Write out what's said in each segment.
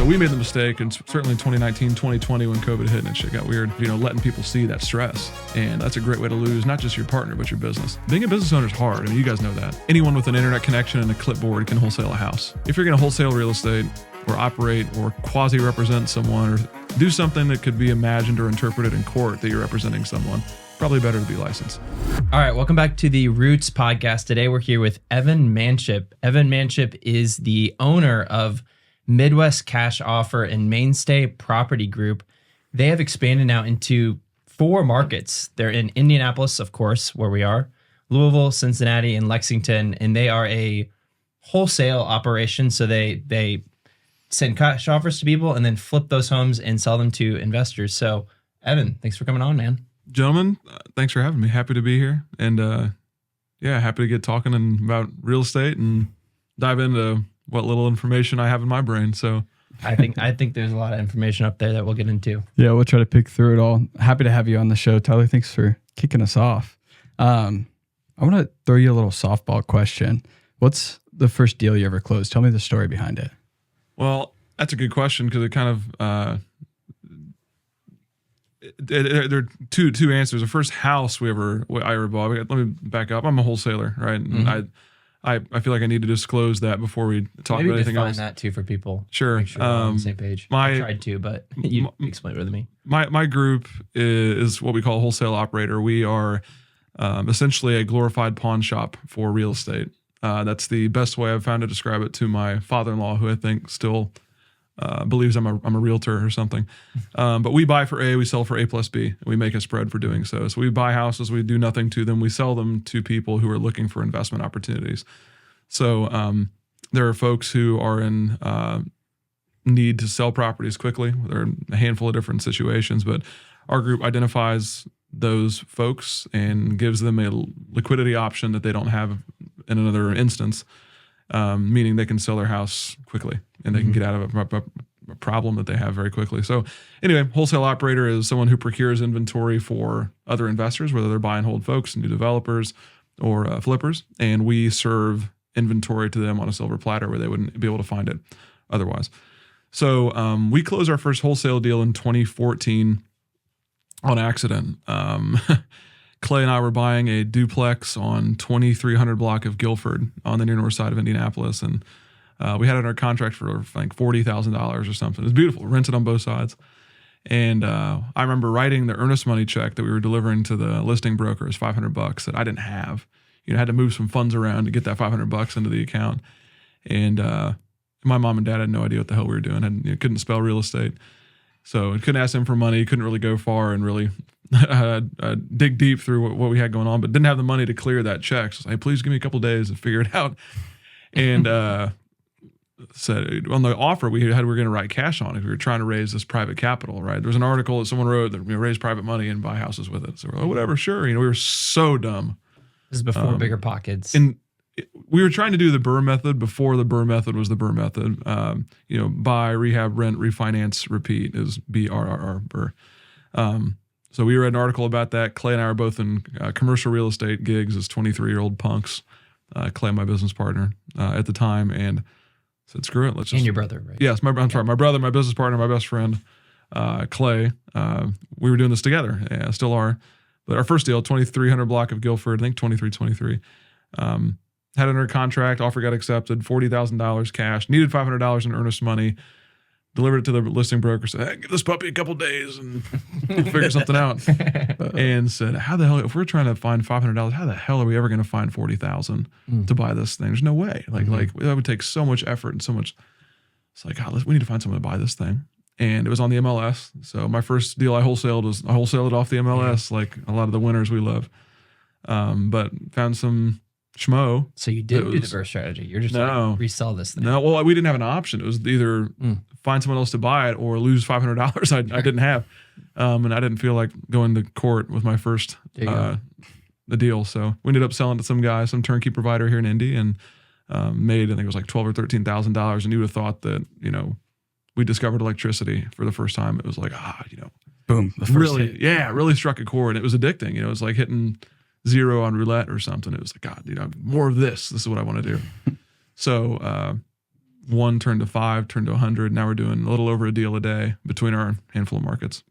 So we made the mistake, and certainly in 2019, 2020 when COVID hit and shit got weird, letting people see that stress. And that's a great way to lose not just your partner, but your business. Being a business owner is hard. I mean, you guys know that. Anyone with an internet connection and a clipboard can wholesale a house. If you're going to wholesale real estate or operate or quasi-represent someone or do something that could be imagined or interpreted in court that you're representing someone, probably better to be licensed. All right, welcome back to the Roots podcast. Today we're here with Evan Manship. Evan Manship is the owner of Midwest Cash Offer and Mainstay Property Group. They have expanded now into 4 markets. They're in Indianapolis, of course, where we are, Louisville, Cincinnati, and Lexington, and they are a wholesale operation. So they send cash offers to people and then flip those homes and sell them to investors. So, Evan, thanks for coming on, man. Gentlemen, thanks for having me. Happy to be here. And happy to get talking about real estate and dive into what little information I have in my brain. So I think there's a lot of information up there that we'll get into. Yeah, we'll try to pick through it all. Happy to have you on the show, Tyler. Thanks for kicking us off. I want to throw you a little softball question. What's the first deal you ever closed? Tell me the story behind it. Well, that's a good question because it kind of there are two answers. The first house I ever bought. Let me back up. I'm a wholesaler, right? Mm-hmm. And I feel like I need to disclose that before we talk about anything else. Maybe define that too for people. Sure. Make sure we're on the same page. I tried to, but you explain it to me. My group is what we call a wholesale operator. We are essentially a glorified pawn shop for real estate. That's the best way I've found to describe it to my father-in-law, who I think still believes I'm a realtor or something. But we buy for A, we sell for A plus B, and we make a spread for doing so. So we buy houses, we do nothing to them, we sell them to people who are looking for investment opportunities. So there are folks who are in need to sell properties quickly. There are a handful of different situations, but our group identifies those folks and gives them a liquidity option that they don't have in another instance, meaning they can sell their house quickly and they can get out of a problem that they have very quickly. So anyway, wholesale operator is someone who procures inventory for other investors, whether they're buy and hold folks, new developers, or flippers, and we serve inventory to them on a silver platter where they wouldn't be able to find it otherwise. So we closed our first wholesale deal in 2014 on accident. Clay and I were buying a duplex on 2300 block of Guilford on the near north side of Indianapolis, and we had it under contract for like $40,000 or something. It was beautiful, rented on both sides. And I remember writing the earnest money check that we were delivering to the listing broker as $500 that I didn't have. I had to move some funds around to get that $500 into the account. And my mom and dad had no idea what the hell we were doing. I couldn't spell real estate. So I couldn't ask them for money, couldn't really go far and really dig deep through what we had going on, but didn't have the money to clear that check. So I was like, please give me a couple of days to figure it out. And said on the offer we were going to write cash on it. We were trying to raise this private capital, right? There was an article that someone wrote that raise private money and buy houses with it. So we're like, whatever, sure. We were so dumb. This is before Bigger Pockets. And we were trying to do the Burr method before the Burr method was the Burr method. Buy, rehab, rent, refinance, repeat is BRRR, Burr. So we read an article about that. Clay and I are both in commercial real estate gigs as 23-year-old punks. Clay, my business partner at the time, and said, screw it. Let's just. And your brother, right? Yes, my brother, my business partner, my best friend, Clay. We were doing this together. Yeah, still are. But our first deal, 2300 block of Guilford, I think 2323. Had it under contract, offer got accepted, $40,000 cash, needed $500 in earnest money, delivered it to the listing broker, said, hey, give this puppy a couple days and we'll figure something out. And said, how the hell, if we're trying to find $500, how the hell are we ever going to find $40,000 to buy this thing? There's no way. Like that would take so much effort and so much. It's like, God, we need to find someone to buy this thing. And it was on the MLS. So my first deal I wholesaled it off the MLS, like a lot of the winners we love. But found some schmo. So you did do the Burr strategy. You're just like, resell this thing. No, well, we didn't have an option. It was either find someone else to buy it or lose $500 I didn't have. And I didn't feel like going to court with my first the deal. So we ended up selling to some guy, some turnkey provider here in Indy, and made, I think it was like $12,000 or $13,000. And you would have thought that, we discovered electricity for the first time. It was like, boom. The first hit. Really struck a chord. It was addicting. It was like hitting zero on roulette or something. It was like, God, more of this. This is what I want to do. So one turned to 5, turned to 100. Now we're doing a little over a deal a day between our handful of markets.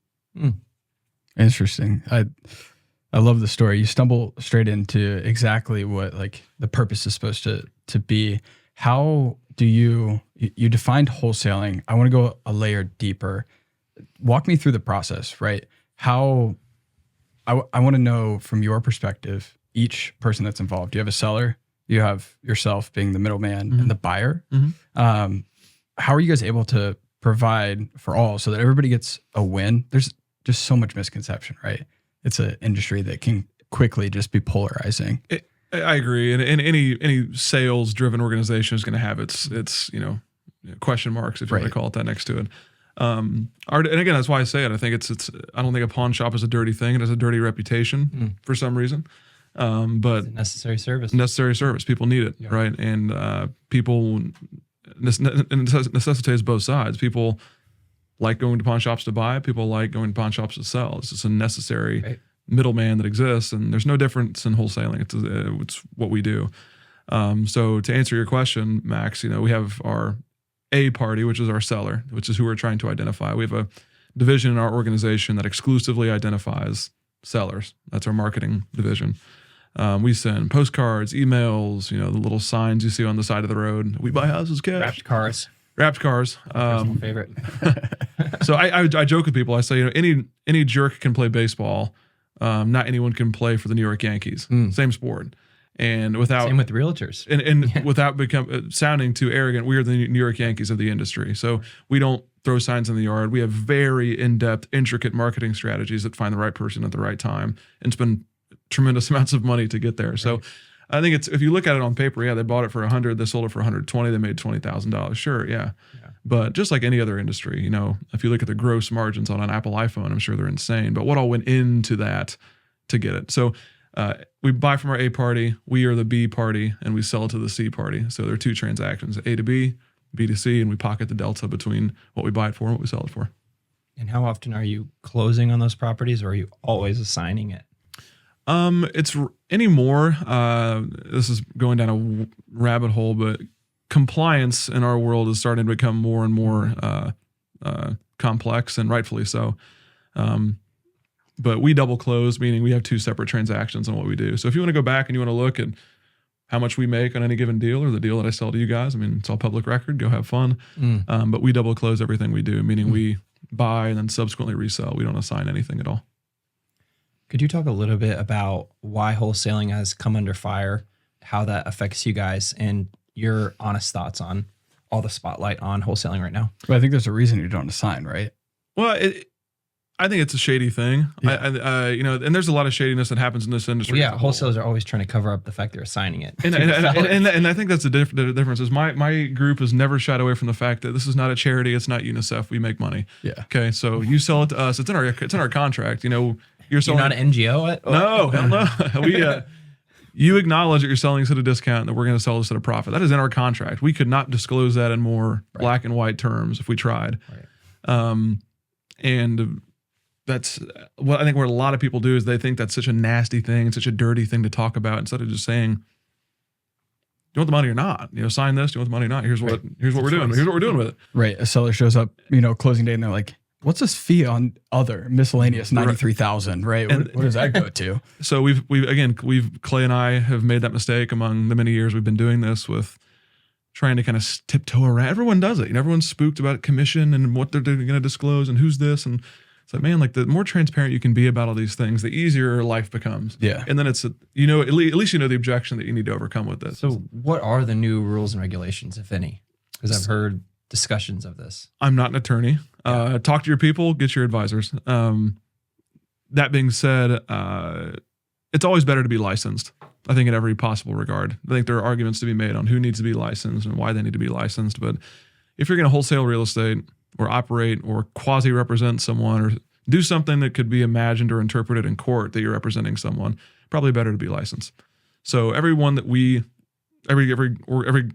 Interesting. I love the story. You stumble straight into exactly what like the purpose is supposed to be. How do you defined wholesaling? I want to go a layer deeper. Walk me through the process, right? How I want to know from your perspective, each person that's involved. You have a seller, you have yourself being the middleman and the buyer. How are you guys able to provide for all so that everybody gets a win? There's just so much misconception, right? It's an industry that can quickly just be polarizing. I agree, and any sales driven organization is going to have its question marks, if you want to call it that, next to it. And again, that's why I say it. I think it's. I don't think a pawn shop is a dirty thing. It has a dirty reputation for some reason. But it's a necessary service. Necessary service. People need it, right? And people necessitates both sides. People like going to pawn shops to buy. People like going to pawn shops to sell. It's just a necessary middleman that exists, and there's no difference in wholesaling. It's what we do. So to answer your question, Max, we have our A party, which is our seller, which is who we're trying to identify. We have a division in our organization that exclusively identifies sellers. That's our marketing division. We send postcards, emails, the little signs you see on the side of the road. We buy houses cash. Wrapped cars. Personal favorite. So I joke with people. I say, any jerk can play baseball. Not anyone can play for the New York Yankees. Same sport. And same with realtors. And without sounding too arrogant, we are the New York Yankees of the industry. So we don't throw signs in the yard. We have very in-depth, intricate marketing strategies that find the right person at the right time and spend tremendous amounts of money to get there. So I think if you look at it on paper, they bought it for 100, they sold it for 120, they made $20,000. Sure, yeah. But just like any other industry, if you look at the gross margins on an Apple iPhone, I'm sure they're insane. But what all went into that to get it? So we buy from our A party, we are the B party, and we sell it to the C party. So there are two transactions, A to B, B to C, and we pocket the delta between what we buy it for and what we sell it for. And how often are you closing on those properties, or are you always assigning it? It's anymore. This is going down a rabbit hole, but compliance in our world is starting to become more and more complex, and rightfully so. But we double close, meaning we have two separate transactions on what we do. So if you want to go back and you want to look at how much we make on any given deal or the deal that I sell to you guys, it's all public record. Go have fun. But we double close everything we do, meaning we buy and then subsequently resell. We don't assign anything at all. Could you talk a little bit about why wholesaling has come under fire, how that affects you guys, and your honest thoughts on all the spotlight on wholesaling right now? But I think there's a reason you don't assign, right? Well, I think it's a shady thing. And there's a lot of shadiness that happens in this industry. Well, wholesalers are always trying to cover up the fact they're assigning it. And I think that's the difference is my group has never shied away from the fact that this is not a charity. It's not UNICEF. We make money. Yeah. Okay. So you sell it to us. It's in our contract. You're not an NGO? No, hell no. You acknowledge that you're selling us at a discount and that we're going to sell this at a profit. That is in our contract. We could not disclose that in more black and white terms if we tried. Right. And that's what I think what a lot of people do is they think that's such a nasty thing, such a dirty thing to talk about, instead of just saying, do you want the money or not? Sign this. Do you want the money or not? Here's what we're doing. Here's what we're doing with it. Right. A seller shows up, closing day, and they're like, what's this fee on other miscellaneous 93,000, right? What does that go to? So Clay and I have made that mistake among the many years we've been doing this with trying to kind of tiptoe around. Everyone does it. Everyone's spooked about commission and what they're going to disclose and who's this. And it's like, man, the more transparent you can be about all these things, the easier life becomes. Yeah. And then it's, at least the objection that you need to overcome with this. So what are the new rules and regulations, if any? Because I've heard discussions of this. I'm not an attorney. Talk to your people, get your advisors. That being said, it's always better to be licensed, I think, in every possible regard. I think there are arguments to be made on who needs to be licensed and why they need to be licensed. But if you're going to wholesale real estate or operate or quasi-represent someone or do something that could be imagined or interpreted in court that you're representing someone, probably better to be licensed. So everyone that every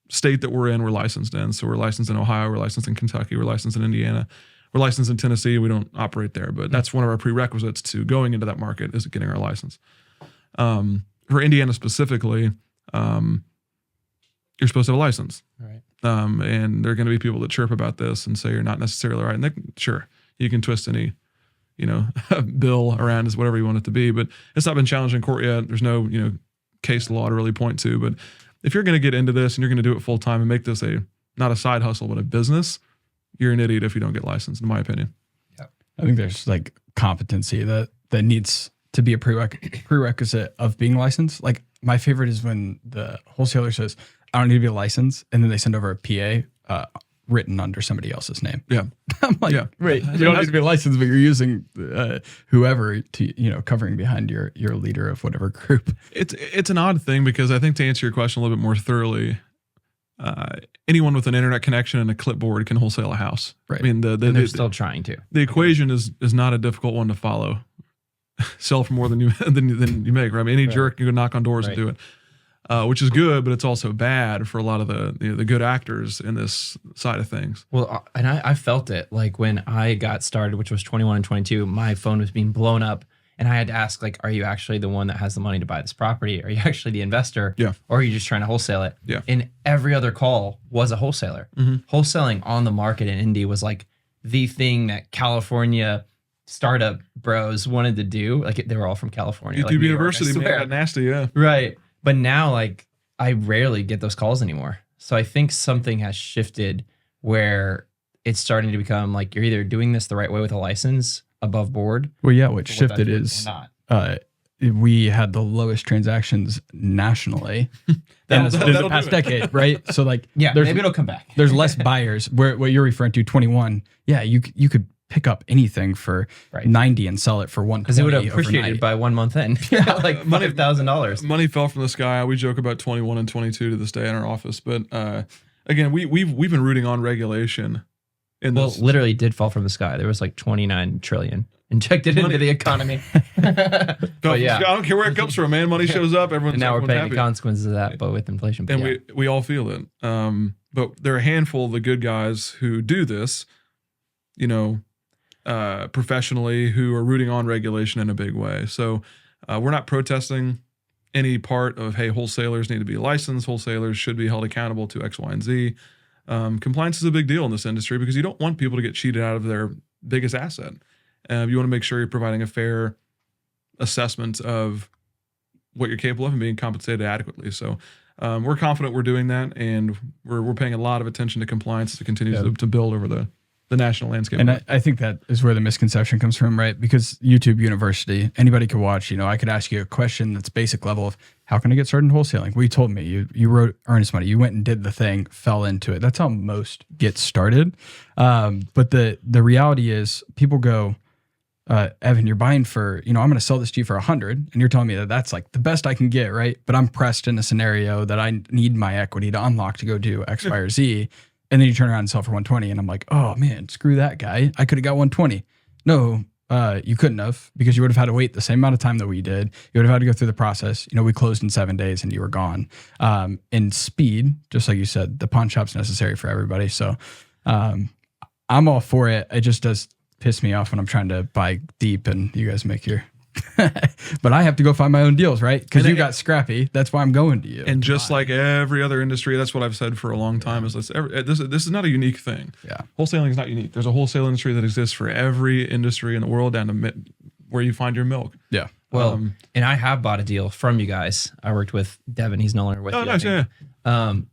state that we're in, we're licensed in. So we're licensed in Ohio, we're licensed in Kentucky, we're licensed in Indiana, we're licensed in Tennessee. We don't operate there, but that's one of our prerequisites to going into that market is getting our license. For Indiana specifically, you're supposed to have a license. Right. And there are going to be people that chirp about this and say you're not necessarily right. And sure, you can twist any, bill around as whatever you want it to be, but it's not been challenged in court yet. There's no, case law to really point to. But if you're going to get into this and you're going to do it full time and make this not a side hustle, but a business, you're an idiot if you don't get licensed, in my opinion. Yeah. I think there's like competency that needs to be a prerequisite of being licensed. Like my favorite is when the wholesaler says, I don't need to be licensed. And then they send over a PA written under somebody else's name. Yeah. I'm like, wait, you don't need to be licensed, but you're using whoever to, covering behind your leader of whatever group. It's an odd thing because I think to answer your question a little bit more thoroughly, anyone with an internet connection and a clipboard can wholesale a house. Right. I mean, they're still trying to. The equation is not a difficult one to follow. Sell for more than you make. Right? I mean, any jerk can go knock on doors and do it, which is good, but it's also bad for a lot of the good actors in this side of things. Well, and I felt it like when I got started, which was 21 and 22, my phone was being blown up. And I had to ask, like, are you actually the one that has the money to buy this property? Are you actually the investor? Yeah. Or are you just trying to wholesale it? Yeah. And every other call was a wholesaler. Mm-hmm. Wholesaling on the market in Indy was like the thing that California startup bros wanted to do. Like they were all from California. YouTube University made that nasty, yeah. Right. But now, like, I rarely get those calls anymore. So I think something has shifted where it's starting to become like you're either doing this the right way with a license above board. Well, yeah, what shifted is we had the lowest transactions nationally in the past decade, right? So like, maybe it'll come back. There's less buyers. Where what you're referring to, 21, yeah, you could pick up anything for 90 and sell it for 120 because it would have appreciated by 1 month in. Like $5,000. Money fell from the sky. We joke about 21 and 22 to this day in our office, but again, we've been rooting on regulation. Literally did fall from the sky. There was like 29 trillion injected into the economy. But yeah, I don't care where it comes from, man. Money shows up. Everyone's and now we're paying happy. the consequences of that, but with inflation. But and we all feel it. But there are a handful of the good guys who do this, professionally, who are rooting on regulation in a big way. So we're not protesting any part of, hey, wholesalers need to be licensed. Wholesalers should be held accountable to X, Y, and Z. Compliance is a big deal in this industry because you don't want people to get cheated out of their biggest asset. You want to make sure you're providing a fair assessment of what you're capable of and being compensated adequately. So we're confident we're doing that, and we're paying a lot of attention to compliance to continue to build over the national landscape. And I think that is where the misconception comes from, right? Because YouTube University, anybody could watch, I could ask you a question that's basic level of how can I get started in wholesaling? Well, you told me you wrote earnest money. You went and did the thing, fell into it. That's how most get started. But the reality is people go, Evan, you're buying for, I'm going to sell this to you for 100. And you're telling me that that's like the best I can get, right? But I'm pressed in a scenario that I need my equity to unlock to go do X, Y, or Z. And then you turn around and sell for 120. And I'm like, oh man, screw that guy. I could have got 120. No, you couldn't have, because you would have had to wait the same amount of time that we did. You would have had to go through the process. We closed in 7 days and you were gone. And speed, just like you said, the pawn shop's necessary for everybody. So I'm all for it. It just does piss me off when I'm trying to buy deep and you guys make your... But I have to go find my own deals, right? Because you got scrappy. That's why I'm going to you. And just like every other industry, that's what I've said for a long time. Is this is not a unique thing. Yeah, wholesaling is not unique. There's a wholesale industry that exists for every industry in the world, down to where you find your milk. Yeah. Well, and I have bought a deal from you guys. I worked with Devin. He's no longer with you. Nice, yeah.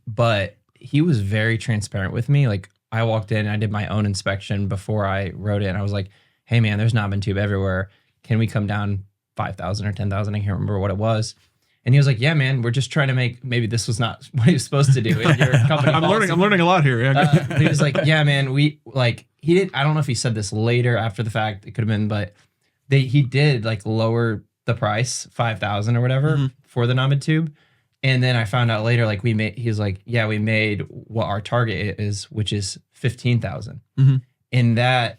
But he was very transparent with me. Like I walked in, and I did my own inspection before I wrote it, and I was like, "Hey, man, there's knob and tube everywhere. Can we come down 5,000 or 10,000? I can't remember what it was." And he was like, "Yeah, man, we're just trying to make, maybe this was not what he was supposed to do in your company." I'm learning a lot here. Yeah. He was like, "Yeah, man, he did." I don't know if he said this later after the fact. It could have been, but he did like lower the price 5,000 or whatever for the knob and tube. And then I found out later, like he was like, "Yeah, we made what our target is, which is 15,000." And that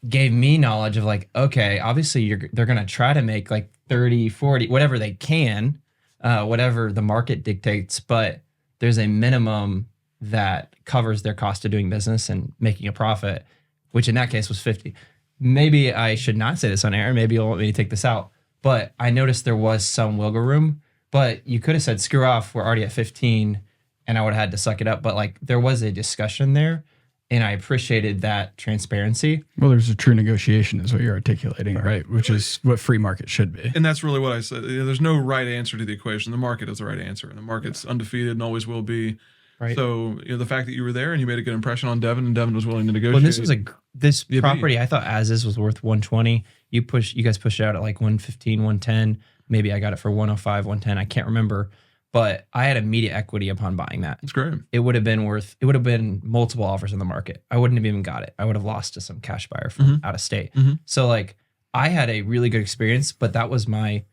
gave me knowledge of like, okay, obviously they're going to try to make like 30, 40, whatever they can, whatever the market dictates, but there's a minimum that covers their cost of doing business and making a profit, which in that case was 50. Maybe I should not say this on air. Maybe you'll want me to take this out, but I noticed there was some wiggle room, but you could have said, screw off, we're already at 15 and I would have had to suck it up. But like there was a discussion there, and I appreciated that transparency. Well, there's a true negotiation is what you're articulating, right? Which is what free market should be. And that's really what I said. There's no right answer to the equation. The market is the right answer, and the market's undefeated and always will be. Right. So the fact that you were there and you made a good impression on Devin, and Devin was willing to negotiate. Well, this was this Yeah, property I thought as is was worth 120. You guys pushed it out at like 115, 110. Maybe I got it for 105, 110. I can't remember. But I had immediate equity upon buying that. That's great. It would have been multiple offers in the market. I wouldn't have even got it. I would have lost to some cash buyer from out of state. So like I had a really good experience, but that was my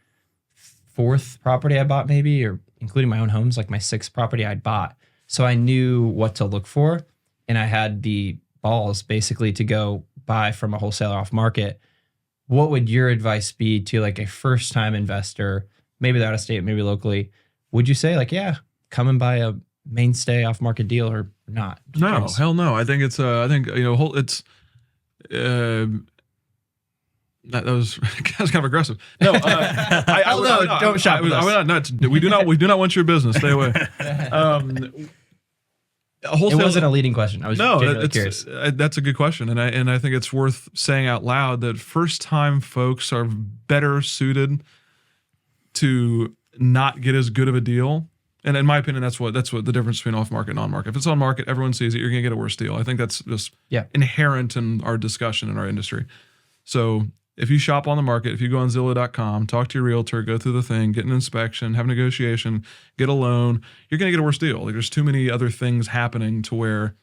4th property I bought maybe, or including my own homes, like my 6th property I'd bought. So I knew what to look for, and I had the balls basically to go buy from a wholesaler off market. What would your advice be to like a first time investor, maybe they're out of state, maybe locally? Would you say like, yeah, come and buy a Mainstay off market deal or not? No, hell no. I think it's it's that was kind of aggressive. No, don't shop with us. We do not want your business. Stay away. It wasn't a leading question. I was genuinely curious. That's a good question, and I think it's worth saying out loud that first time folks are better suited to not get as good of a deal. And in my opinion, that's what the difference between off market and on market. If it's on market, everyone sees it. You're going to get a worse deal. I think that's just inherent in our discussion in our industry. So if you shop on the market, if you go on Zillow.com, talk to your realtor, go through the thing, get an inspection, have a negotiation, get a loan, you're going to get a worse deal. Like there's too many other things happening to where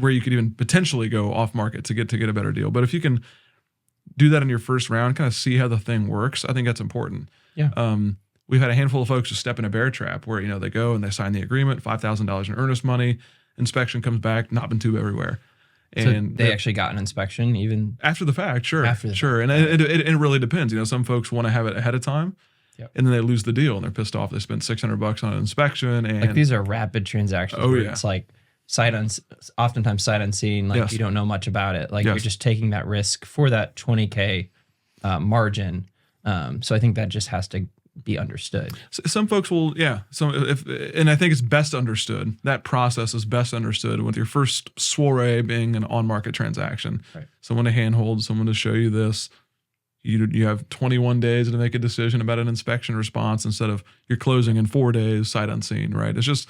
you could even potentially go off market to get a better deal. But if you can do that in your first round, kind of see how the thing works, I think that's important. Yeah. We've had a handful of folks just step in a bear trap where, they go and they sign the agreement, $5,000 in earnest money, inspection comes back, knob and tube everywhere. And so they actually got an inspection even after the fact, sure. After the sure. fact. And it really depends. Some folks want to have it ahead of time, and then they lose the deal and they're pissed off. They spent $600 on an inspection, and like these are rapid transactions. Oh, where yeah. It's like oftentimes sight unseen. Like you don't know much about it. Like you're just taking that risk for that $20K margin. So I think that just has to be understood. Some folks will, and I think it's best understood. That process is best understood with your first soiree being an on-market transaction. Right. Someone to handhold, someone to show you this. You have 21 days to make a decision about an inspection response instead of you're closing in 4 days, sight unseen, right? It's just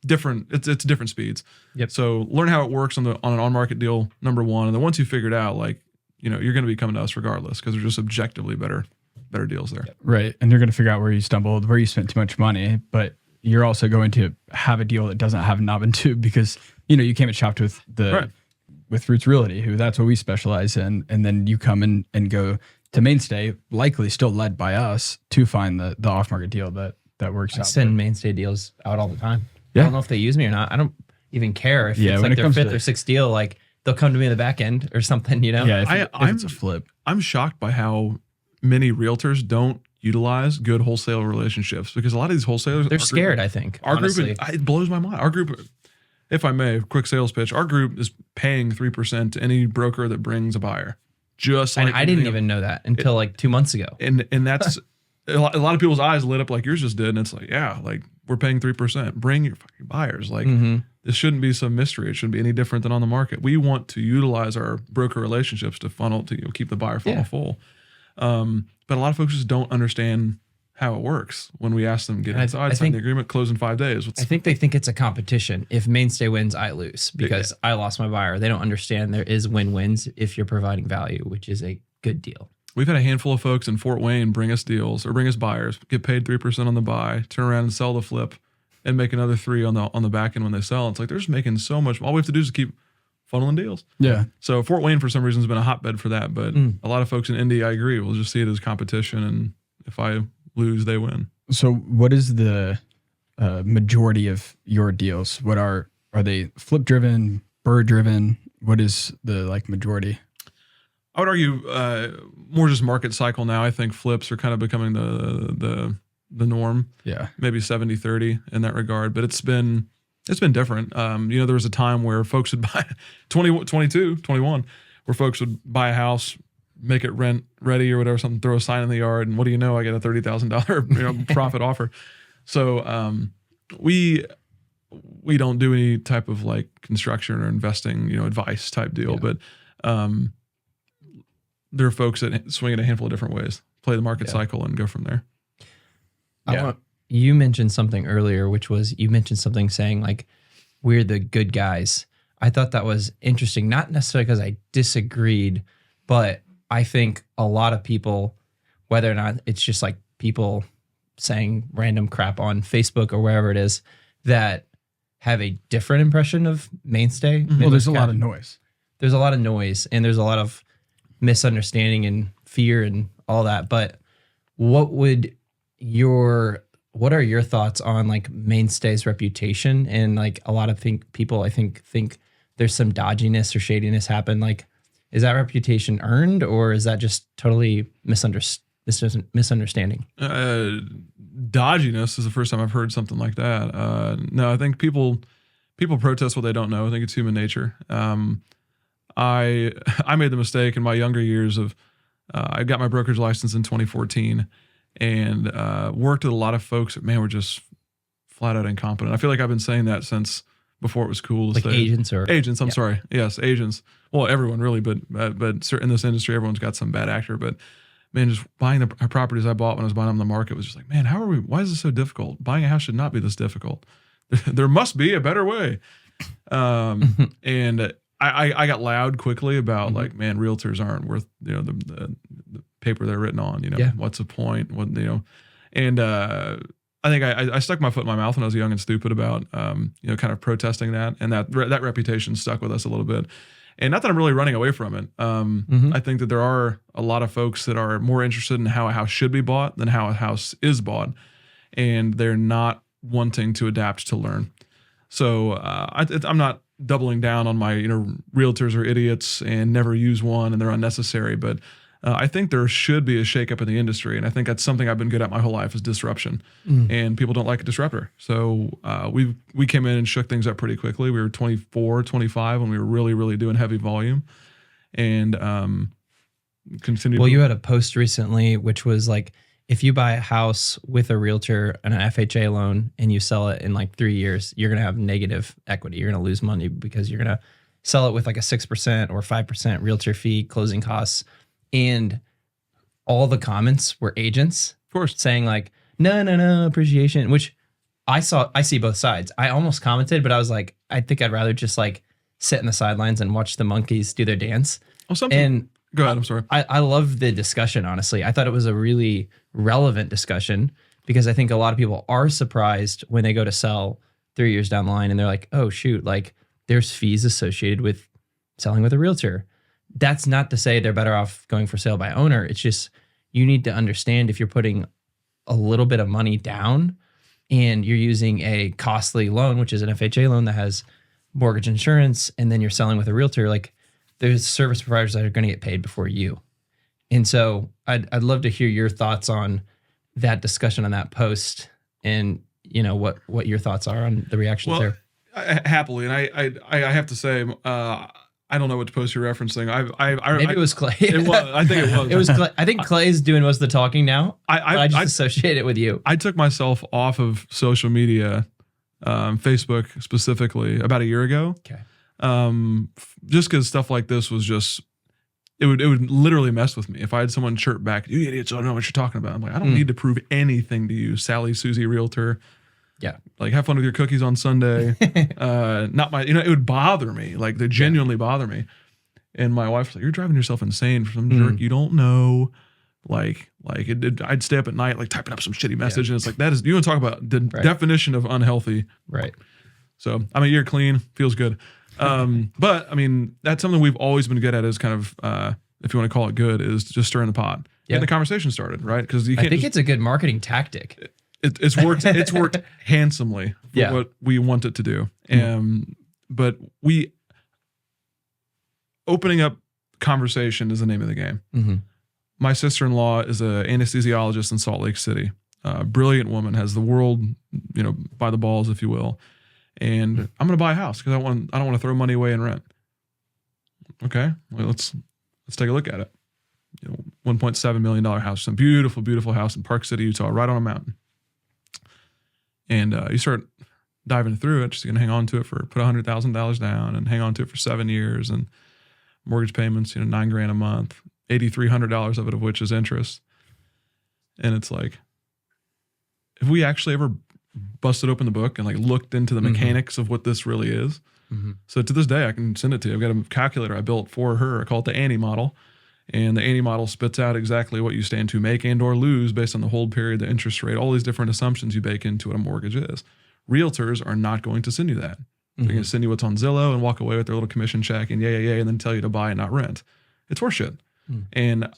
different. It's different speeds. Yep. So learn how it works on an on-market deal, number one. And then once you figure it out, you're going to be coming to us regardless because they're just objectively better deals there. Right. And you're going to figure out where you stumbled, where you spent too much money, but you're also going to have a deal that doesn't have knob and tube because, you came and shopped with with Roots Realty, who that's what we specialize in. And then you come in and go to Mainstay, likely still led by us to find the off-market deal that works out. I send Mainstay deals out all the time. Yeah. I don't know if they use me or not. I don't even care if it's when like it their 5th or 6th deal, like they'll come to me in the back end or something, Yeah. If it's a flip. I'm shocked by how many realtors don't utilize good wholesale relationships because a lot of these wholesalers they're scared. I think our honestly. group, it blows my mind. Our group, if I may, quick sales pitch. Our group is paying 3% to any broker that brings a buyer. Just and like I didn't even know that until like 2 months ago. And that's a lot of people's eyes lit up like yours just did. And it's like, yeah, like we're paying 3%. Bring your fucking buyers. Like this shouldn't be some mystery. It shouldn't be any different than on the market. We want to utilize our broker relationships to funnel to keep the buyer funnel full. But a lot of folks just don't understand how it works when we ask them to get inside, sign the agreement, close in 5 days. I think they think it's a competition. If Mainstay wins, I lose because I lost my buyer. They don't understand there is win-wins if you're providing value, which is a good deal. We've had a handful of folks in Fort Wayne bring us deals or bring us buyers, get paid 3% on the buy, turn around and sell the flip, and make another 3 on the back end when they sell. It's like they're just making so much. All we have to do is keep funneling deals. Yeah. So Fort Wayne, for some reason, has been a hotbed for that. But a lot of folks in Indy, I agree, will just see it as competition. And if I lose, they win. So what is the majority of your deals? What are they flip driven, burr driven? What is the majority? I would argue more just market cycle now. I think flips are kind of becoming the norm. Yeah. Maybe 70-30 in that regard. But it's been different. There was a time where folks would buy 21, where folks would buy a house, make it rent ready or whatever, something, throw a sign in the yard, and what do you know? I get a $30,000 profit offer. So we don't do any type of like construction or investing, advice type deal, but there are folks that swing it a handful of different ways, play the market cycle and go from there. You mentioned something earlier, which was you mentioned something saying like, we're the good guys. I thought that was interesting, not necessarily because I disagreed, but I think a lot of people, whether or not it's just like people saying random crap on Facebook or wherever it is, that have a different impression of Mainstay. Well, there's a lot of noise. There's a lot of noise and there's a lot of misunderstanding and fear and all that. But what are your thoughts on like Mainstay's reputation? And like a lot of people, I think there's some dodginess or shadiness happen. Like, is that reputation earned or is that just totally misunderstanding? Dodginess is the first time I've heard something like that. No, I think people protest what they don't know. I think it's human nature. I made the mistake in my younger years of I got my brokerage license in 2014 and worked with a lot of folks that, man, were just flat out incompetent. I feel like I've been saying that since before it was cool to like say. Agents. I'm sorry. Yes, agents. Well, everyone really, but in this industry, everyone's got some bad actor. But man, just buying the properties I bought when I was buying them on the market was just like, man, why is this so difficult? Buying a house should not be this difficult. There must be a better way. And I got loud quickly about like, man, realtors aren't worth, the paper they're written on, what's the point? And I think I stuck my foot in my mouth when I was young and stupid about, kind of protesting that, and that reputation stuck with us a little bit. And not that I'm really running away from it. I think that there are a lot of folks that are more interested in how a house should be bought than how a house is bought. And they're not wanting to adapt to learn. So I'm not doubling down on my, realtors are idiots and never use one and they're unnecessary. But I think there should be a shakeup in the industry. And I think that's something I've been good at my whole life is disruption. And people don't like a disruptor. So we came in and shook things up pretty quickly. We were 24, 25 when we were really, really doing heavy volume. And continued. Well, you had a post recently, which was like, if you buy a house with a realtor and an FHA loan and you sell it in like 3 years, you're going to have negative equity. You're going to lose money because you're going to sell it with like a 6% or 5% realtor fee, closing costs. And all the comments were agents, of course, saying like, no, appreciation, which I see both sides. I almost commented, but I was like, I think I'd rather just like sit in the sidelines and watch the monkeys do their dance. Oh, something. And go ahead. I'm sorry. I love the discussion, honestly. I thought it was a really relevant discussion because I think a lot of people are surprised when they go to sell 3 years down the line and they're like, oh, shoot, like there's fees associated with selling with a realtor. That's not to say they're better off going for sale by owner. It's just you need to understand if you're putting a little bit of money down and you're using a costly loan, which is an FHA loan that has mortgage insurance, and then you're selling with a realtor, like there's service providers that are going to get paid before you. And so I'd love to hear your thoughts on that discussion on that post and, what your thoughts are on the reactions there. Happily. And I have to say, I don't know what post you're referencing. Maybe it was Clay. It was. I think it was. It was Clay. I think Clay's doing most of the talking now. I just associate it with you. I took myself off of social media, Facebook specifically, about a year ago. Okay. Just because stuff like this was just, it would literally mess with me. If I had someone chirp back, you idiots don't know what you're talking about. I'm like, I don't need to prove anything to you, Sally, Susie, realtor. Yeah. Like, have fun with your cookies on Sunday. Not my, it would bother me. Like, they genuinely bother me. And my wife's like, you're driving yourself insane for some jerk you don't know. I'd stay up at night, like typing up some shitty message. And it's like, you want to talk about the definition of unhealthy. Right. So I'm a year clean, feels good. But I mean, that's something we've always been good at is kind of, if you want to call it good, is just stirring the pot. Get the conversation started, right? Because you can't. I think it's a good marketing tactic. It's worked. It's worked handsomely for what we want it to do. But opening up conversation is the name of the game. Mm-hmm. My sister-in-law is an anesthesiologist in Salt Lake City. Brilliant woman, has the world, by the balls, if you will. And I'm going to buy a house because I don't want to throw money away in rent. Okay, well, let's take a look at it. $1.7 million house, some beautiful, beautiful house in Park City, Utah, right on a mountain. And you start diving through it, just going to hang on to it put $100,000 down and hang on to it for 7 years, and mortgage payments, $9,000 a month, $8,300 of which is interest. And it's like, if we actually ever busted open the book and like looked into the mechanics of what this really is. So to this day, I can send it to you. I've got a calculator I built for her. I call it the Annie model. And the Annie model spits out exactly what you stand to make and or lose based on the hold period, the interest rate, all these different assumptions you bake into what a mortgage is. Realtors are not going to send you that. They're going to send you what's on Zillow and walk away with their little commission check and yay, and then tell you to buy and not rent. It's horseshit. And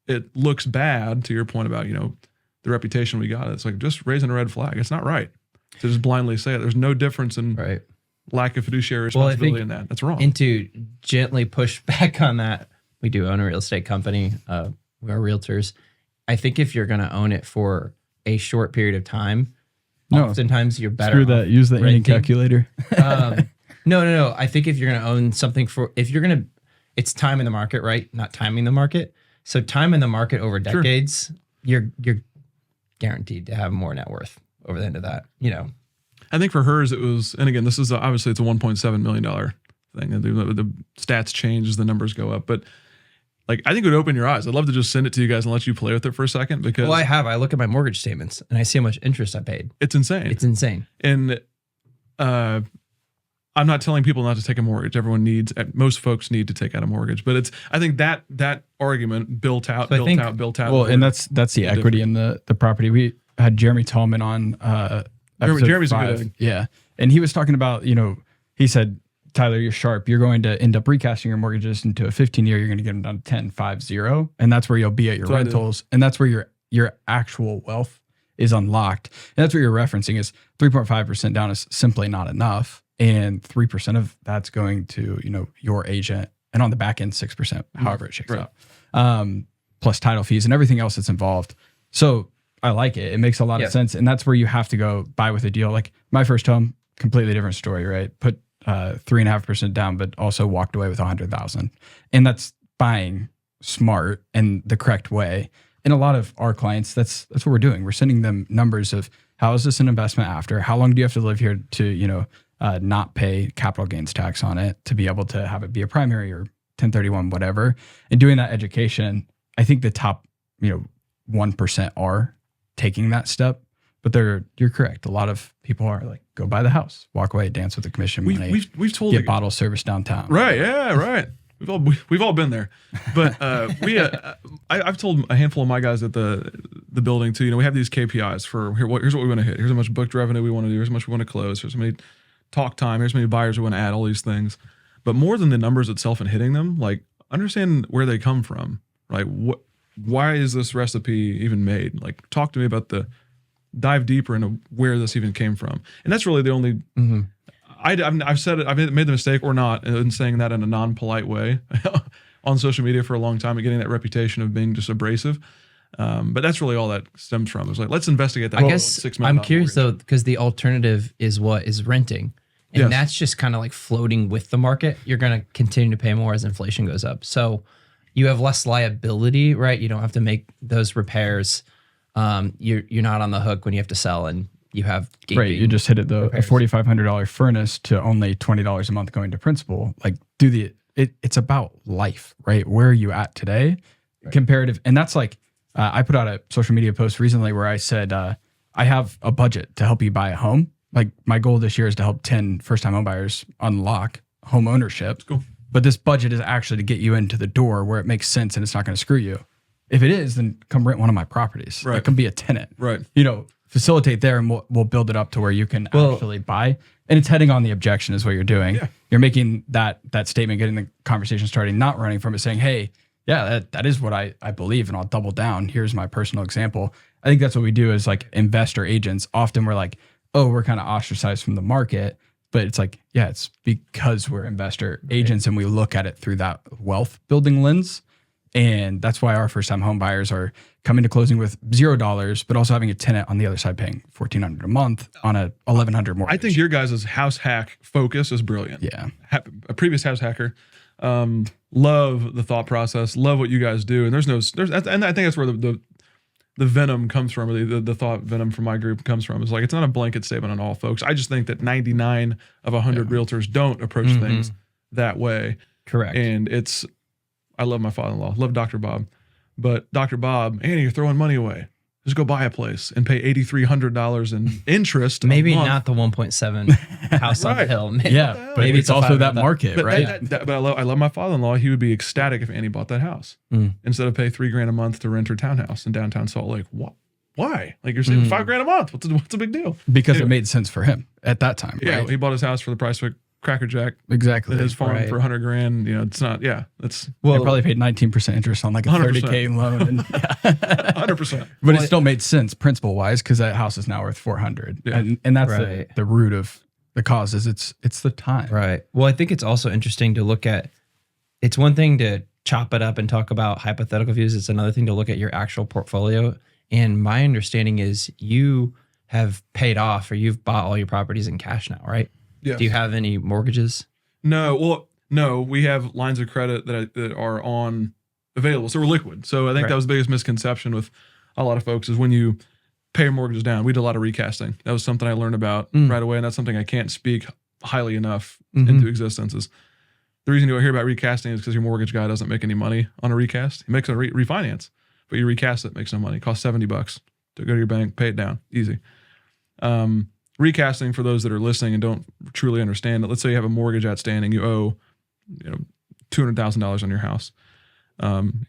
it looks bad, to your point about, the reputation we got. It's like just raising a red flag. It's not right to just blindly say it. There's no difference in lack of fiduciary responsibility in that. That's wrong. And to gently push back on that, we do own a real estate company. We are realtors. I think if you're going to own it for a short period of time, oftentimes you're better. Screw that. Use the Annie calculator. No. I think if you're going to own something it's time in the market, right? Not timing the market. So time in the market over decades, you're guaranteed to have more net worth over the end of that, I think for hers it was, and again, this is obviously it's a $1.7 million thing. And the stats change as the numbers go up, but like, I think it would open your eyes. I'd love to just send it to you guys and let you play with it for a second because I look at my mortgage statements and I see how much interest I paid. It's insane. And I'm not telling people not to take a mortgage. Most folks need to take out a mortgage, but I think that argument built out. Well, and that's the equity in the property. We had Jeremy Tallman on, Jeremy's a good egg. Yeah. And he was talking about, he said, Tyler, you're sharp. You're going to end up recasting your mortgages into a 15-year. You're going to get them down to 10, 5, 0. And that's where you'll be at your rentals. And that's where your actual wealth is unlocked. And that's what you're referencing is 3.5% down is simply not enough. And 3% of that's going to, your agent. And on the back end, 6%, however it shakes out. Plus title fees and everything else that's involved. So I like it. It makes a lot of sense. And that's where you have to go buy with a deal. Like my first home, completely different story, right? Put 3.5% down, but also walked away with 100,000. And that's buying smart and the correct way. And a lot of our clients, that's what we're doing. We're sending them numbers of how is this an investment after? How long do you have to live here to, not pay capital gains tax on it to be able to have it be a primary or 1031, whatever. And doing that education, I think the top, 1% are taking that step. But you're correct. A lot of people are like, go buy the house, walk away, dance with the commission money. We've told get bottle service downtown. Right. Yeah. Right. We've all been there. But I've told a handful of my guys at the building too. We have these KPIs for here's what we want to hit. Here's how much booked revenue we want to do. Here's how much we want to close. Here's how many talk time. Here's how many buyers we want to add. All these things. But more than the numbers itself and hitting them, like understand where they come from. Right. Why is this recipe even made? Like talk to me about dive deeper into where this even came from. And that's really the only, I've said it, I've made the mistake or not in saying that in a non-polite way on social media for a long time and getting that reputation of being just abrasive. But that's really all that stems from. It's like, let's investigate that. I guess I'm curious though, because the alternative is what is renting. And that's just kind of like floating with the market. You're going to continue to pay more as inflation goes up. So you have less liability, right? You don't have to make those repairs. You're not on the hook when you have to sell and you have gaping. Right. You just hit it though. Repairs. A $4,500 furnace to only $20 a month going to principal. Like it's about life, right? Where are you at today? Right. Comparative. And that's like, I put out a social media post recently where I said, I have a budget to help you buy a home. Like my goal this year is to help 10 first-time home buyers unlock home ownership. That's cool. But this budget is actually to get you into the door where it makes sense and it's not going to screw you. If it is, then come rent one of my properties. Right. Like, come be a tenant. Right. Facilitate there and we'll build it up to where you can actually buy. And it's heading on the objection is what you're doing. Yeah. You're making that statement, getting the conversation starting, not running from it, saying, hey, yeah, that is what I believe and I'll double down. Here's my personal example. I think that's what we do as like investor agents. Often we're like, oh, we're kind of ostracized from the market. But it's like, yeah, it's because we're investor agents and we look at it through that wealth building lens. And that's why our first time home buyers are coming to closing with $0, but also having a tenant on the other side paying $1,400 a month on a $1,100 mortgage. I think your guys' house hack focus is brilliant. Yeah. A previous house hacker. Love the thought process. Love what you guys do. And and I think that's where the venom comes from, or the thought venom from my group comes from, is like, it's not a blanket statement on all folks. I just think that 99 of 100 realtors don't approach things that way. Correct. And I love my father-in-law, love Dr. Bob, but Dr. Bob, Annie, you're throwing money away. Just go buy a place and pay $8,300 in interest. Maybe a month. not the 1.7 house on the hill. Maybe, But maybe it's also that $500,000. market, But, right? but I love my father-in-law. He would be ecstatic if Annie bought that house instead of pay $3,000 a month to rent her townhouse in downtown Salt Lake. What? Why? Like, you're saving $5,000 a month. What's a big deal? Because it made sense for him at that time. Yeah, right? he bought his house for the price of a Cracker Jack. Exactly. His farm Right. for $100,000. You know, it's not. Yeah, it's They Well, probably paid 19% interest on like a 100%. $30,000 loan, and 100%. but it still made sense principle wise because that house is now worth $400,000, Yeah. and that's Right. the root of the cause is it's the time. right. Well, I think it's also interesting to look at. It's one thing to chop it up and talk about hypothetical views. It's another thing to look at your actual portfolio. And my understanding is you have paid off, or you've bought all your properties in cash now, right? Yes. Do you have any mortgages? No, well, no, we have lines of credit that are on available, so we're liquid. So I think Right. that was the biggest misconception with a lot of folks is when you pay your mortgages down. We did a lot of recasting. That was something I learned about right away, and that's something I can't speak highly enough into existence. Is the reason you hear about recasting is because your mortgage guy doesn't make any money on a recast. He makes a refinance, but you recast it, makes no money. It costs $70 to go to your bank, pay it down, easy. Recasting, for those that are listening and don't truly understand it, let's say you have a mortgage outstanding, you owe, $200,000 on your house.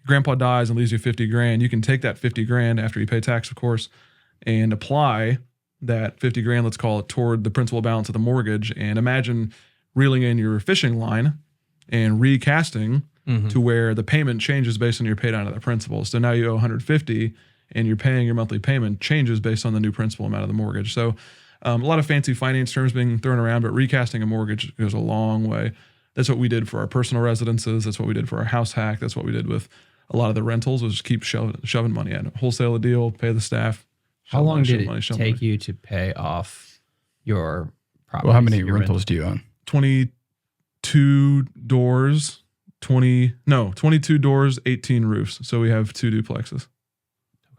Grandpa dies and leaves you $50,000. You can take that $50,000 after you pay tax, of course, and apply that $50,000, let's call it, toward the principal balance of the mortgage. And imagine reeling in your fishing line and recasting to where the payment changes based on your pay down of the principal. So now you owe $150,000 and you're paying your monthly payment changes based on the new principal amount of the mortgage. So a lot of fancy finance terms being thrown around, but recasting a mortgage goes a long way. That's what we did for our personal residences. That's what we did for our house hack. That's what we did with a lot of the rentals, was just keep shoving money at it. Wholesale a deal, pay the staff. How long did it take you to pay off your property? Well, how many rentals do you own? 22 doors, 22 doors, 18 roofs. So we have 2 duplexes.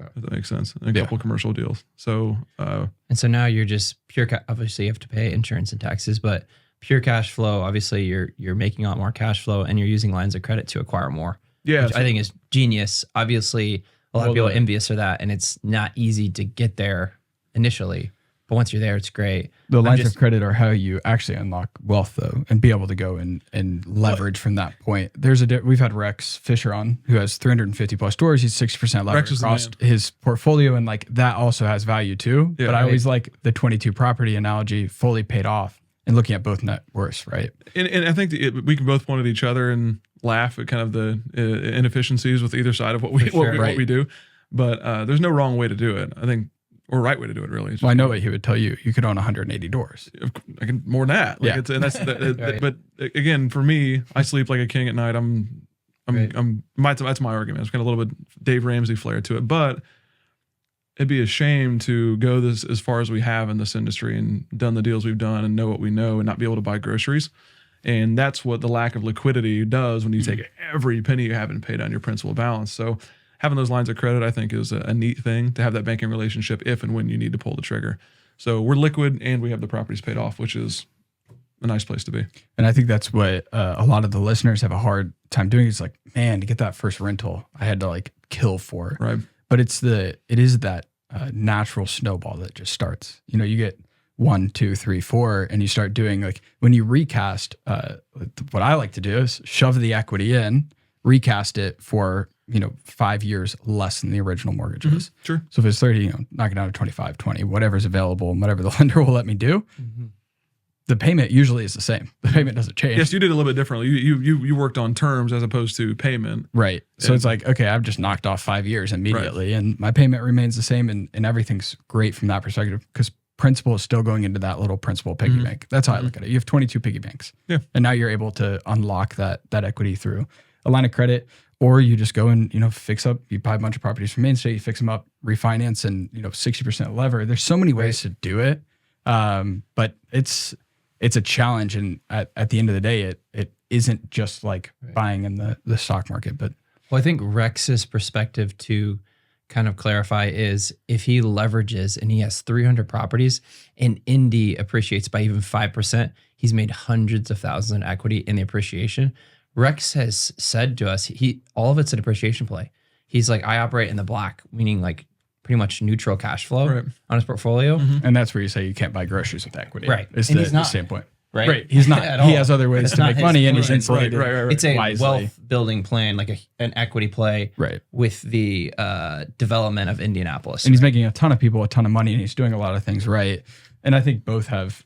Okay. If that makes sense. And a couple commercial deals. So, and so now you're just pure, obviously you have to pay insurance and taxes, but pure cash flow, obviously you're making a lot more cash flow and you're using lines of credit to acquire more. yeah. Which I think is genius. Obviously, a lot of people are envious for that, and it's not easy to get there initially. But once you're there, it's great. The lines of credit are how you actually unlock wealth, though, and be able to go and leverage from that point. We've had Rex Fisher on, who has 350 plus stores. He's 60% leverage across his portfolio, and like that also has value too. Yeah, but I always like the 22 property analogy, fully paid off, and looking at both net worths, right? And I think we can both point at each other and laugh at kind of the inefficiencies with either side of what we do. But there's no wrong way to do it, I think, or right way to do it, really. Well, I know what he would tell you. You could own 180 doors. I can more than that. Like and that's Right. But again, for me, I sleep like a king at night. That's my argument. It's got a little bit Dave Ramsey flair to it, but it'd be a shame to go this as far as we have in this industry and done the deals we've done and know what we know and not be able to buy groceries. And that's what the lack of liquidity does when you take every penny you have and pay down your principal balance. So having those lines of credit, I think, is a neat thing to have that banking relationship if and when you need to pull the trigger. So we're liquid and we have the properties paid off, which is a nice place to be. And I think that's what a lot of the listeners have a hard time doing. It's like, man, to get that first rental, I had to like kill for it. Right. But it is that natural snowball that just starts. You know, you get 1, 2, 3, 4, and you start doing like when you recast. What I like to do is shove the equity in, recast it for 5 years less than the original mortgage was. Sure. So if it's 30, knock it down to 25, 20, whatever's available, and whatever the lender will let me do. The payment usually is the same. The payment doesn't change. Yes, you did a little bit differently. You worked on terms as opposed to payment. Right. So it's like, okay, I've just knocked off 5 years immediately and my payment remains the same and everything's great from that perspective because principal is still going into that little principal piggy bank. That's how I look at it. You have 22 piggy banks. Yeah. And now you're able to unlock that equity through a line of credit, or you just go and, fix up, you buy a bunch of properties from Mainstay, you fix them up, refinance and, 60% lever. There's so many ways to do it. But it's a challenge. And at the end of the day, it isn't just like buying in the stock market, but. Well, I think Rex's perspective to kind of clarify is if he leverages and he has 300 properties and Indy appreciates by even 5%, he's made hundreds of thousands in equity in the appreciation. Rex has said to us, all of it's an appreciation play. He's like, I operate in the black, meaning like pretty much neutral cash flow on his portfolio. And that's where you say you can't buy groceries with equity. Right. It's And the, he's not. the same point. Right. He's not. At He all. has other ways It's to not make his money, and point. he's insulated. It's a wisely. wealth building plan, like an equity play with the development of Indianapolis. And he's making a ton of people a ton of money, and he's doing a lot of things right. And I think both have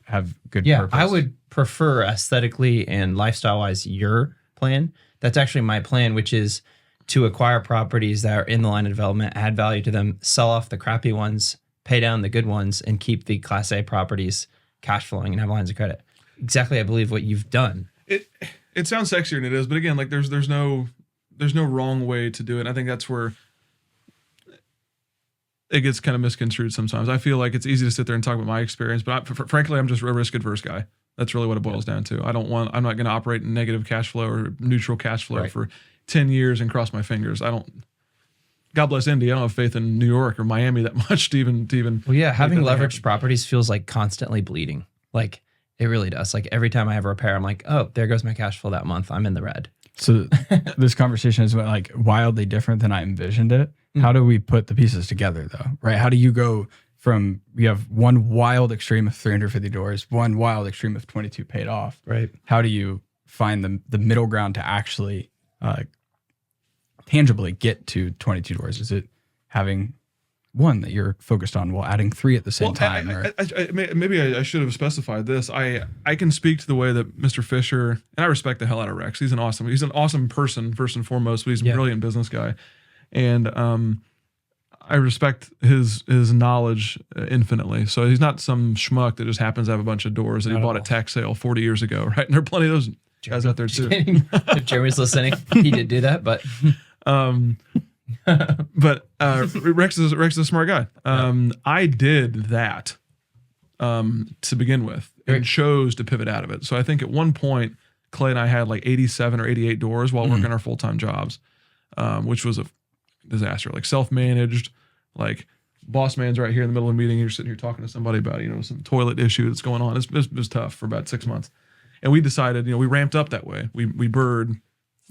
good purpose. I would prefer aesthetically and lifestyle wise your plan. That's actually my plan, which is to acquire properties that are in the line of development, add value to them, sell off the crappy ones, pay down the good ones, and keep the Class A properties cash flowing and have lines of credit. Exactly, I believe what you've done. It sounds sexier than it is, but again, like there's no wrong way to do it. And I think that's where it gets kind of misconstrued sometimes. I feel like it's easy to sit there and talk about my experience, but frankly, I'm just a risk adverse guy. That's really what it boils down to. I'm not going to operate in negative cash flow or neutral cash flow for 10 years and cross my fingers. God bless Indy. I don't have faith in New York or Miami that much to even. Well, yeah, having leveraged properties feels like constantly bleeding. Like it really does. Like every time I have a repair, I'm like, oh, there goes my cash flow that month. I'm in the red. So this conversation is like wildly different than I envisioned it. How do we put the pieces together though? Right? How do you go from, you have one wild extreme of 350 doors, one wild extreme of 22 paid off. Right. How do you find the middle ground to actually tangibly get to 22 doors? Is it having one that you're focused on while adding 3 at the same time? Maybe I should have specified this. I can speak to the way that Mr. Fisher, and I respect the hell out of Rex. He's an awesome person first and foremost, but he's a brilliant business guy. And I respect his knowledge infinitely. So he's not some schmuck that just happens to have a bunch of doors that he bought at tax sale 40 years ago, right? And there are plenty of those guys out there too. If Jeremy's listening, he did do that, but Rex is a smart guy. I did that to begin with and chose to pivot out of it. So I think at one point, Clay and I had like 87 or 88 doors while working our full-time jobs, which was a disaster. Like self-managed, like boss man's right here in the middle of a meeting. You're sitting here talking to somebody about, some toilet issue that's going on. It was tough for about 6 months. And we decided, we ramped up that way. We bird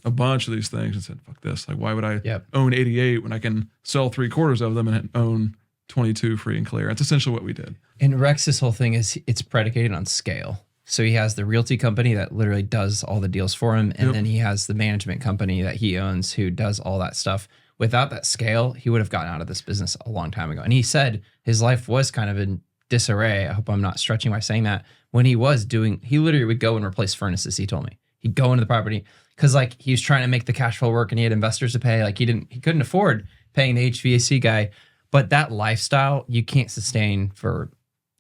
a bunch of these things and said, fuck this. Like, why would I own 88 when I can sell 3/4 of them and own 22 free and clear? That's essentially what we did. And Rex's whole thing is it's predicated on scale. So he has the realty company that literally does all the deals for him. And then he has the management company that he owns who does all that stuff. Without that scale, he would have gotten out of this business a long time ago. And he said his life was kind of in disarray. I hope I'm not stretching by saying that. When he literally would go and replace furnaces, he told me. He'd go into the property because like he was trying to make the cash flow work and he had investors to pay. Like he couldn't afford paying the HVAC guy. But that lifestyle you can't sustain for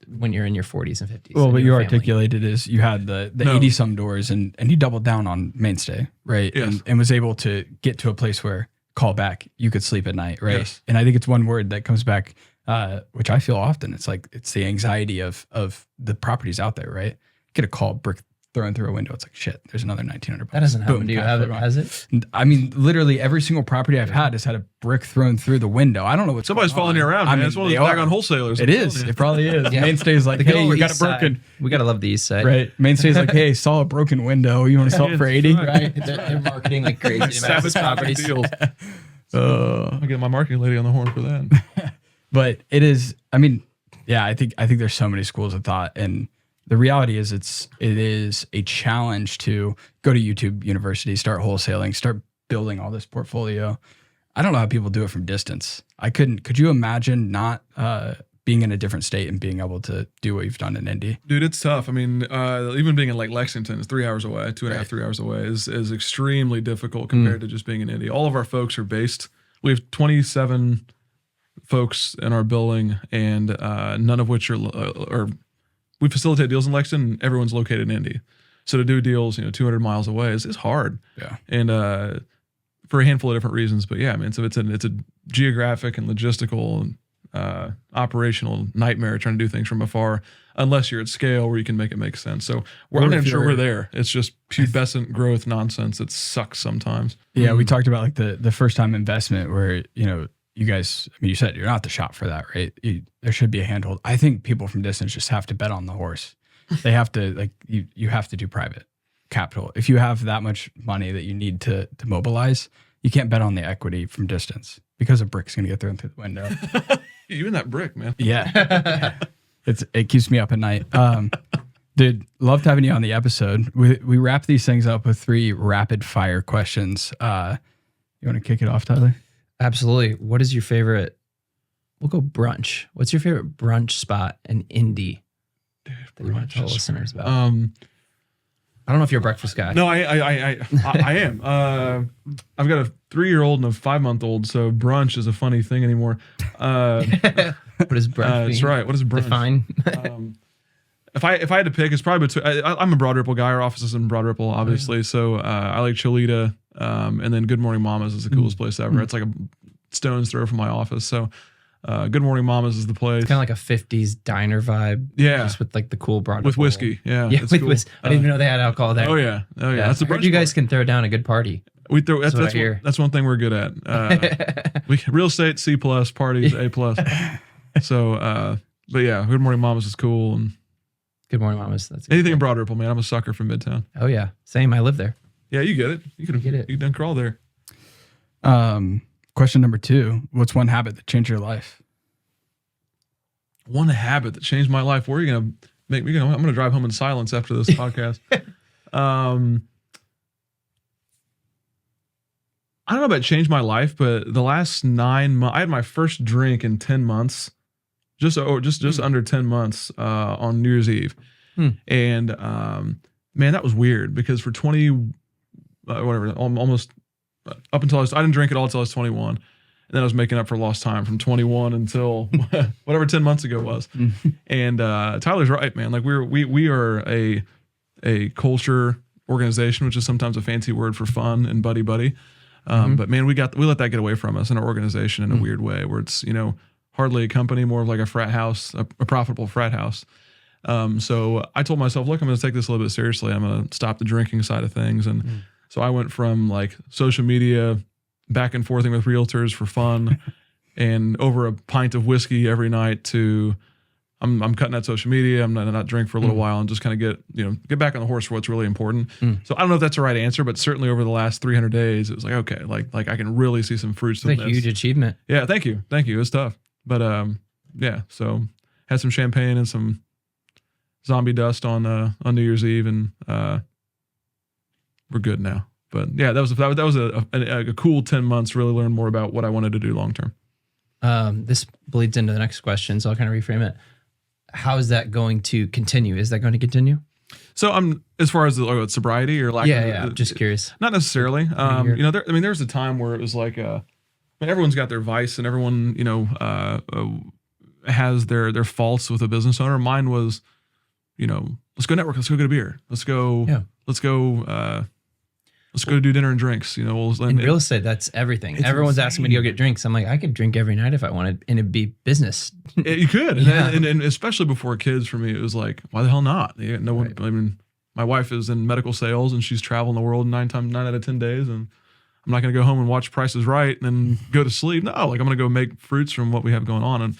when you're in your 40s and 50s. Well, what you articulated is you had the 80 some doors and he doubled down on Mainstay, right? Yes. And was able to get to a place where call back, you could sleep at night, right? Yes. And I think it's one word that comes back, which I feel often. It's the anxiety of the properties out there, right? Get a call, brick thrown through a window. It's like, shit, there's another $1,900. That doesn't happen. Do you have it? Has it? I mean, literally every single property I've had has had a brick thrown through the window. I don't know what's Somebody's following you around, man. It's one of those daggone wholesalers. It is. It probably is. Mainstay's like, hey, you got a broken. We got to love the east side. Right. Mainstay's like, hey, saw a broken window. You want to sell it for 80? Right. They're marketing like crazy to massive properties. Deals. I'll get my marketing lady on the horn for that. But it is, I mean, yeah, I think there's so many schools of thought, and the reality is it is a challenge to go to YouTube University, start wholesaling, start building all this portfolio. I don't know how people do it from distance. Could you imagine not being in a different state and being able to do what you've done in Indy? Dude, it's tough. I mean, even being in like Lexington is 3 hours away, 2.5, 3 hours away is extremely difficult compared to just being in Indy. All of our folks are based. We have 27 folks in our building, and none of which are we facilitate deals in Lexington. And everyone's located in Indy, so to do deals, 200 miles away is hard. Yeah, and for a handful of different reasons. But yeah, I mean, so it's a geographic and logistical operational nightmare trying to do things from afar, unless you're at scale where you can make it make sense. So we're not even sure we're there. It's just pubescent growth nonsense. It sucks sometimes. Yeah, we talked about like the first time investment where, you guys, I mean, you said you're not the shop for that, right? There should be a handhold. I think people from distance just have to bet on the horse. They have to, like, you have to do private capital. If you have that much money that you need to mobilize, you can't bet on the equity from distance because a brick's going to get thrown through the window. You and that brick, man. Yeah. It keeps me up at night. Dude, loved having you on the episode. We wrap these things up with 3 rapid fire questions. You want to kick it off, Tyler? Absolutely. What is your favorite? We'll go brunch. What's your favorite brunch spot in Indy that you want to tell listeners about? I don't know if you're a breakfast guy. No, I am. I've got a 3-year-old and a 5-month-old, so brunch is a funny thing anymore. What is brunch mean? That's right. What is brunch? Define. If I had to pick, it's probably between. I'm a Broad Ripple guy. Our office is in Broad Ripple, obviously. So I like Cholita, and then Good Morning Mamas is the coolest place ever. It's like a stone's throw from my office. So Good Morning Mamas is the place. Kind of like a 50s diner vibe. Yeah. Just with like the cool broad With whiskey. Yeah. Yeah, it's with cool. whiskey. I didn't even know they had alcohol there. Oh yeah. That's the I heard brunch you guys part. can throw down a good party. We throw. That's what I hear. That's one thing we're good at. Real estate C+, parties A+. So, but yeah, Good Morning Mamas is cool, and Good Morning Mamas. That's anything in Broad Ripple, man. I'm a sucker for Midtown. Oh yeah, same. I live there. Yeah, you get it. You get it. You done crawl there. Question number 2. What's one habit that changed your life? One habit that changed my life. Where are you gonna make me? I'm gonna drive home in silence after this podcast. I don't know about changed my life, but the last 9 months, I had my first drink in 10 months, just under 10 months on New Year's Eve. And man, that was weird because for 20, almost up until I didn't drink at all until I was 21. And then I was making up for lost time from 21 until whatever 10 months ago was. And Tyler's right, man. Like we are a culture organization, which is sometimes a fancy word for fun and buddy. But man, we let that get away from us in our organization in a weird way where it's, hardly a company, more of like a frat house, a profitable frat house. So I told myself, look, I'm going to take this a little bit seriously. I'm going to stop the drinking side of things. And so I went from like social media back and forthing with realtors for fun and over a pint of whiskey every night to I'm cutting out social media. I'm not drink for a little while and just kind of get back on the horse for what's really important. So I don't know if that's the right answer, but certainly over the last 300 days, it was like, okay, like I can really see some fruits. It's a huge achievement. Yeah. Thank you. It was tough, but yeah. So had some champagne and some zombie dust on New Year's Eve, and we're good now. But yeah, that was a cool 10 months. Really learned more about what I wanted to do long term. This bleeds into the next question, so I'll kind of reframe it. How is that going to continue? Is that going to continue? So I'm as far as the sobriety or lack. Yeah. Just curious. Not necessarily. There's a time where it was like, everyone's got their vice, and everyone has their faults with a business owner. Mine was, let's go network. Let's go get a beer. Let's go. Yeah. Let's go. Let's go do dinner and drinks. In real estate, that's everything. Everyone's asking me to go get drinks. I'm like, I could drink every night if I wanted, and it'd be business. You could, and especially before kids. For me, it was like, why the hell not? No one. I mean, my wife is in medical sales, and she's traveling the world 9 out of 10 days, and I'm not going to go home and watch Price is Right and then go to sleep. No, like I'm going to go make fruits from what we have going on, and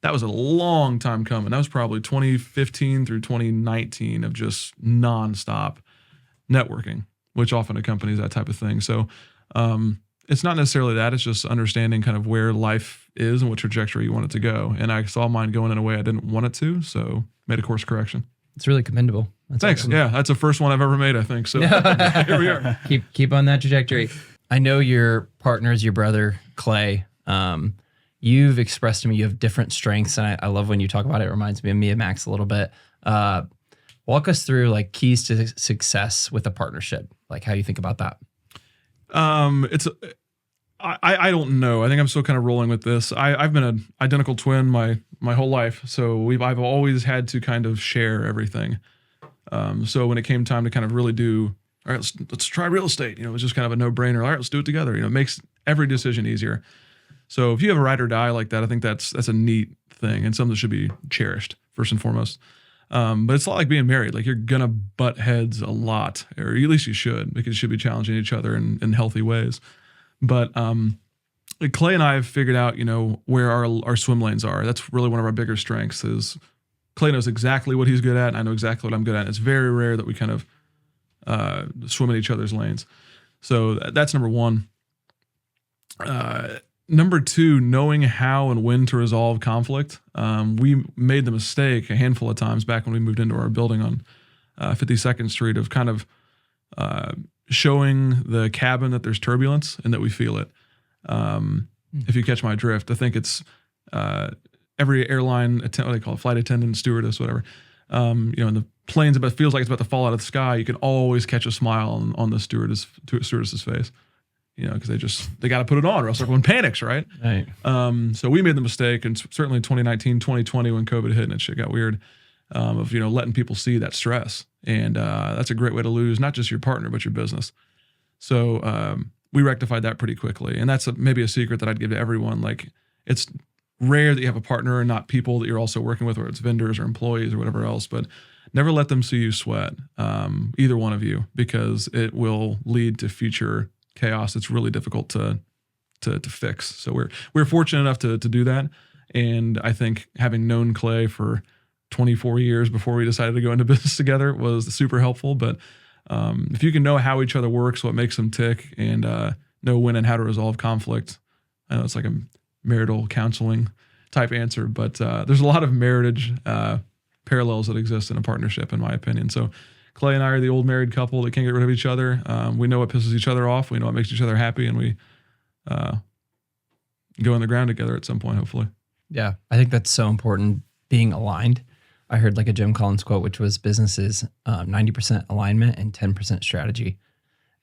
that was a long time coming. That was probably 2015 through 2019 of just nonstop networking, which often accompanies that type of thing. So it's not necessarily that. It's just understanding kind of where life is and what trajectory you want it to go. And I saw mine going in a way I didn't want it to, so made a course correction. It's really commendable. That's Thanks. Awesome. Yeah, that's the first one I've ever made, I think. So here we are. Keep on that trajectory. I know your partner's your brother, Clay. You've expressed to me you have different strengths, and I love when you talk about it. It reminds me of me and Max a little bit. Walk us through like keys to success with a partnership, like how you think about that. I don't know. I think I'm still kind of rolling with this. I've been an identical twin my whole life, so I've always had to kind of share everything. So when it came time to kind of really do, all right, let's try real estate. It was just kind of a no brainer. All right, let's do it together. It makes every decision easier. So if you have a ride or die like that, I think that's a neat thing and something that should be cherished first and foremost. But it's a lot like being married. Like you're gonna butt heads a lot, or at least you should, because you should be challenging each other in healthy ways. But Clay and I have figured out, where our swim lanes are. That's really one of our bigger strengths is Clay knows exactly what he's good at, and I know exactly what I'm good at. It's very rare that we kind of swim in each other's lanes. So that's number one. Number two, knowing how and when to resolve conflict. We made the mistake a handful of times back when we moved into our building on 52nd Street of kind of showing the cabin that there's turbulence and that we feel it. If you catch my drift, I think it's every airline what they call it, flight attendant, stewardess, whatever. And the plane's feels like it's about to fall out of the sky. You can always catch a smile on the stewardess's face, because they got to put it on, or else everyone panics, right? Right. So we made the mistake, and certainly 2019, 2020, when COVID hit and it shit got weird, of letting people see that stress, and that's a great way to lose not just your partner but your business. So we rectified that pretty quickly. And that's maybe a secret that I'd give to everyone. Like, it's rare that you have a partner and not people that you're also working with, whether it's vendors or employees or whatever else, but never let them see you sweat, either one of you, because it will lead to future chaos. It's really difficult to fix. So we're fortunate enough to do that. And I think having known Clay for 24 years before we decided to go into business together was super helpful. But if you can know how each other works, what makes them tick, and know when and how to resolve conflict, I know it's like a marital counseling type answer, but there's a lot of marriage parallels that exist in a partnership, in my opinion. So Clay and I are the old married couple that can't get rid of each other. We know what pisses each other off. We know what makes each other happy, and we go in the ground together at some point, hopefully. Yeah, I think that's so important, being aligned. I heard like a Jim Collins quote, which was businesses 90% alignment and 10% strategy.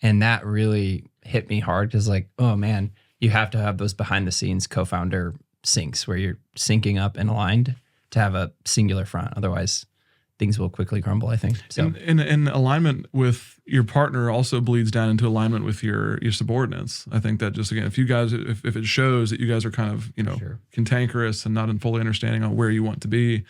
And that really hit me hard because like, oh man, you have to have those behind the scenes co-founder syncs where you're syncing up and aligned to have a singular front. Otherwise, things will quickly crumble, I think. So, and alignment with your partner also bleeds down into alignment with your subordinates. I think that just, again, if you guys, if it shows that you guys are kind of, Sure. cantankerous and not in fully understanding on where you want to be,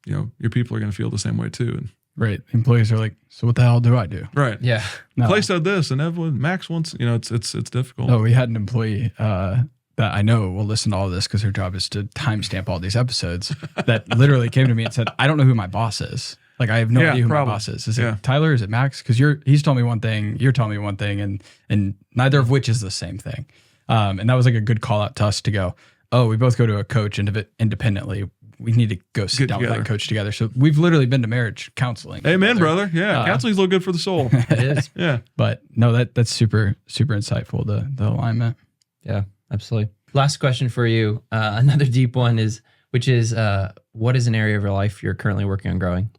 your people are going to feel the same way too. Right. Employees are like, so what the hell do I do? Right. yeah. No. Clay said this, and Max wants, it's difficult. No, we had an employee that I know will listen to all of this because her job is to timestamp all these episodes that literally came to me and said, I don't know who my boss is. Like, I have no idea who my boss is. Is it Tyler? Is it Max? Because he's telling me one thing, you're telling me one thing, and neither of which is the same thing. And that was like a good call out to us to go, oh, we both go to a coach independently. We need to go sit down with that coach together. So we've literally been to marriage counseling. Amen, brother. Yeah. Counseling's a little good for the soul. It is. Yeah. But no, that's super, super insightful, the alignment. Yeah, absolutely. Last question for you. Another deep one which is what is an area of your life you're currently working on growing?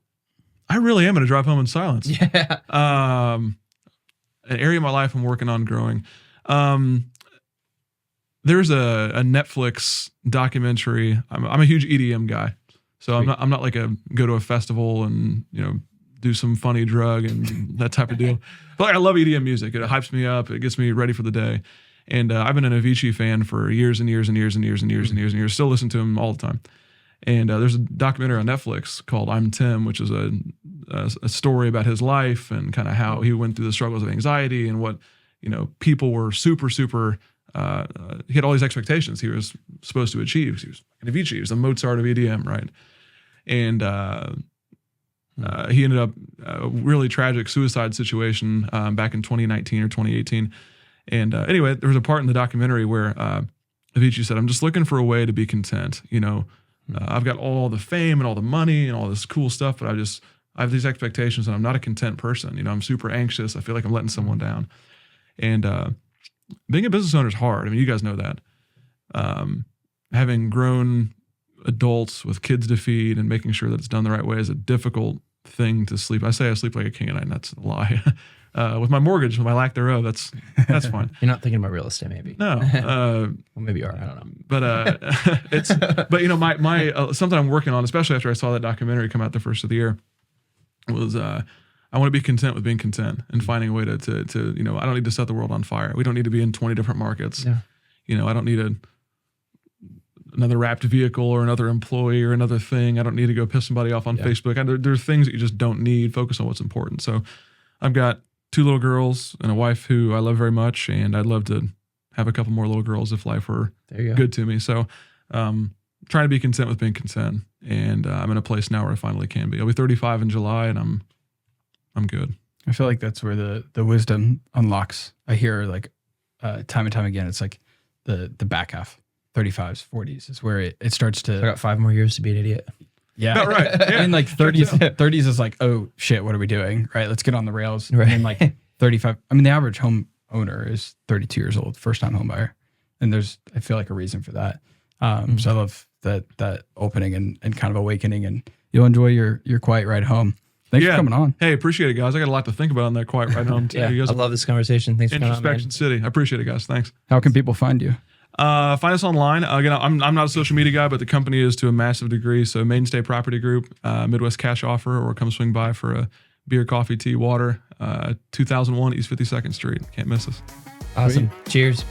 I really am going to drive home in silence. Yeah. An area of my life I'm working on growing. There's a Netflix documentary. I'm a huge EDM guy, so I'm not like go to a festival and do some funny drug and that type of deal. But like, I love EDM music. It hypes me up. It gets me ready for the day. And I've been an Avicii fan for years and years and years and years and years and years and years. Still listen to him all the time. And there's a documentary on Netflix called "I'm Tim," which is a story about his life and kind of how he went through the struggles of anxiety and what people were super he had all these expectations he was supposed to achieve. He was an Avicii, he was the Mozart of EDM, right? And he ended up a really tragic suicide situation back in 2019 or 2018. And anyway, there was a part in the documentary where Avicii said, "I'm just looking for a way to be content. I've got all the fame and all the money and all this cool stuff, but I have these expectations and I'm not a content person. I'm super anxious. I feel like I'm letting someone down." And being a business owner is hard. I mean, you guys know that. Having grown adults with kids to feed and making sure that it's done the right way is a difficult thing to sleep. I say I sleep like a king at night, and that's a lie. With my mortgage, with my lack thereof, that's fine. You're not thinking about real estate, maybe? No. Well, maybe you are. I don't know. But my something I'm working on, especially after I saw that documentary come out the first of the year, was I want to be content with being content and finding a way to I don't need to set the world on fire. We don't need to be in 20 different markets. Yeah. I don't need another wrapped vehicle or another employee or another thing. I don't need to go piss somebody off on Facebook. There are things that you just don't need. Focus on what's important. So I've got 2 little girls and a wife who I love very much, and I'd love to have a couple more little girls if life were There you go. good to me. So, trying to be content with being content. And I'm in a place now where I finally can be. I'll be 35 in July, and I'm good. I feel like that's where the wisdom unlocks. I hear like time and time again, it's like the back half, 35s, 40s is where it starts I to. got 5 more years to be an idiot. Yeah. Oh, right. Yeah. I mean, like 30s is like, oh shit, what are we doing? Right. Let's get on the rails. Right. And then like 35. I mean, the average home owner is 32 years old, first time home buyer. And I feel like a reason for that. So I love that opening and kind of awakening, and you'll enjoy your quiet ride home. Thanks for coming on. Hey, appreciate it, guys. I got a lot to think about on that quiet ride home. Yeah, You guys I love this conversation. Thanks for coming on, man. Introspection City. I appreciate it, guys. Thanks. How can people find you? Find us online. Again, I'm not a social media guy, but the company is to a massive degree. So Mainstay Property Group, Midwest Cash Offer, or come swing by for a beer, coffee, tea, water. 2001 East 52nd Street. Can't miss us. Awesome. Cheers.